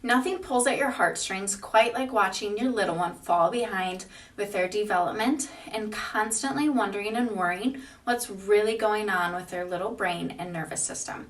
Nothing pulls at your heartstrings quite like watching your little one fall behind with their development and constantly wondering and worrying what's really going on with their little brain and nervous system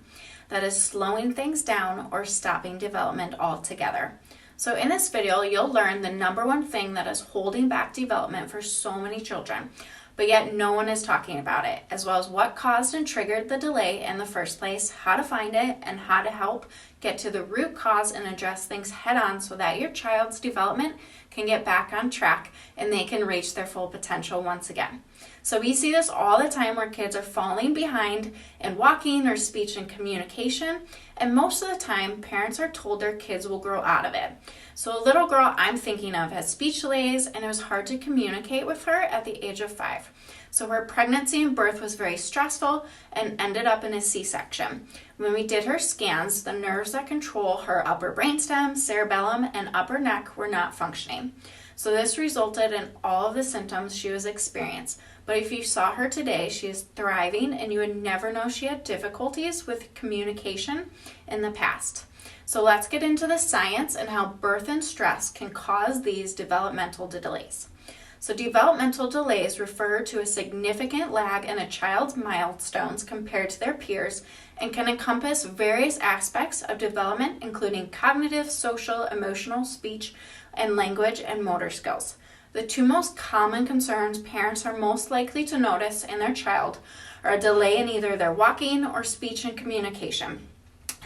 that is slowing things down or stopping development altogether. So in this video, you'll learn the number one thing that is holding back development for so many children, but yet no one is talking about it, as well as what caused and triggered the delay in the first place, how to find it, and how to help get to the root cause and address things head on so that your child's development can get back on track and they can reach their full potential once again. So we see this all the time where kids are falling behind in walking or speech and communication, and most of the time parents are told their kids will grow out of it. So a little girl I'm thinking of has speech delays, and it was hard to communicate with her at the age of 5. So her pregnancy and birth was very stressful and ended up in a C-section. When we did her scans, the nerves that control her upper brainstem, cerebellum, and upper neck were not functioning. So this resulted in all of the symptoms she was experiencing. But if you saw her today, she is thriving, and you would never know she had difficulties with communication in the past. So let's get into the science and how birth and stress can cause these developmental delays. So developmental delays refer to a significant lag in a child's milestones compared to their peers and can encompass various aspects of development, including cognitive, social, emotional, speech, and language and motor skills. The two most common concerns parents are most likely to notice in their child are a delay in either their walking or speech and communication.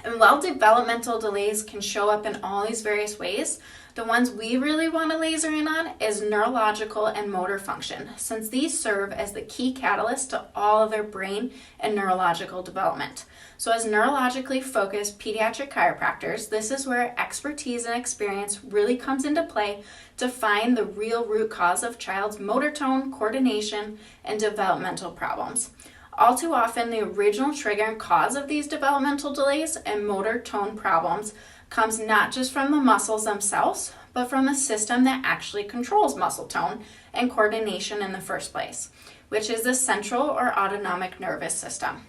And while developmental delays can show up in all these various ways, the ones we really want to laser in on is neurological and motor function, since these serve as the key catalyst to all of their brain and neurological development. So as neurologically focused pediatric chiropractors, this is where expertise and experience really comes into play to find the real root cause of child's motor tone, coordination, and developmental problems. All too often, the original trigger and cause of these developmental delays and motor tone problems comes not just from the muscles themselves, but from the system that actually controls muscle tone and coordination in the first place, which is the central or autonomic nervous system.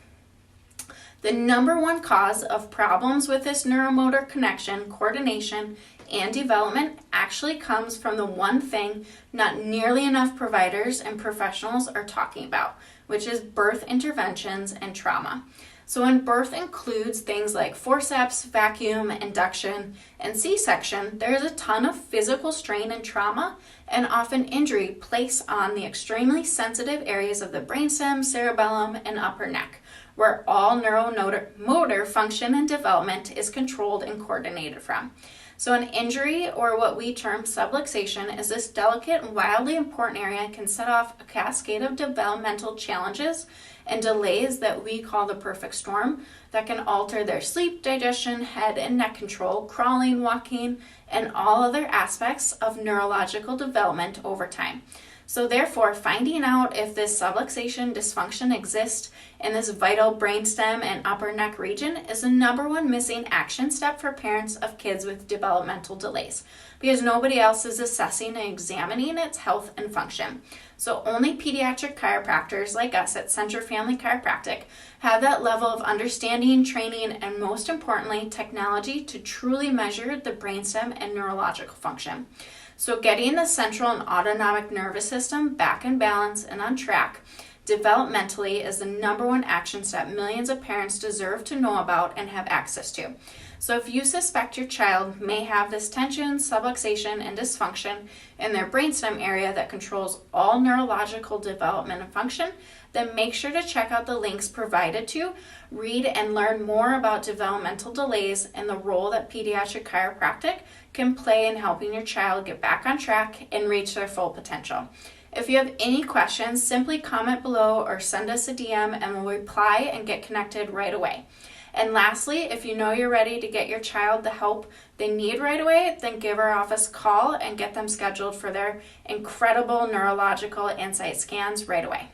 The number one cause of problems with this neuromotor connection, coordination, and development actually comes from the one thing not nearly enough providers and professionals are talking about, which is birth interventions and trauma. So when birth includes things like forceps, vacuum, induction, and C-section, there is a ton of physical strain and trauma and often injury placed on the extremely sensitive areas of the brainstem, cerebellum, and upper neck, where all neuromotor function and development is controlled and coordinated from. So an injury, or what we term subluxation, is this delicate and wildly important area can set off a cascade of developmental challenges and delays that we call the perfect storm that can alter their sleep, digestion, head and neck control, crawling, walking, and all other aspects of neurological development over time. So therefore, finding out if this subluxation dysfunction exists in this vital brainstem and upper neck region is the number one missing action step for parents of kids with developmental delays, because nobody else is assessing and examining its health and function. So only pediatric chiropractors like us at Central Family Chiropractic have that level of understanding, training, and most importantly, technology to truly measure the brainstem and neurological function. So getting the central and autonomic nervous system back in balance and on track developmentally is the number one action step millions of parents deserve to know about and have access to. So if you suspect your child may have this tension, subluxation, and dysfunction in their brainstem area that controls all neurological development and function, then make sure to check out the links provided to read and learn more about developmental delays and the role that pediatric chiropractic can play in helping your child get back on track and reach their full potential. If you have any questions, simply comment below or send us a DM and we'll reply and get connected right away. And lastly, if you know you're ready to get your child the help they need right away, then give our office a call and get them scheduled for their incredible neurological insight scans right away.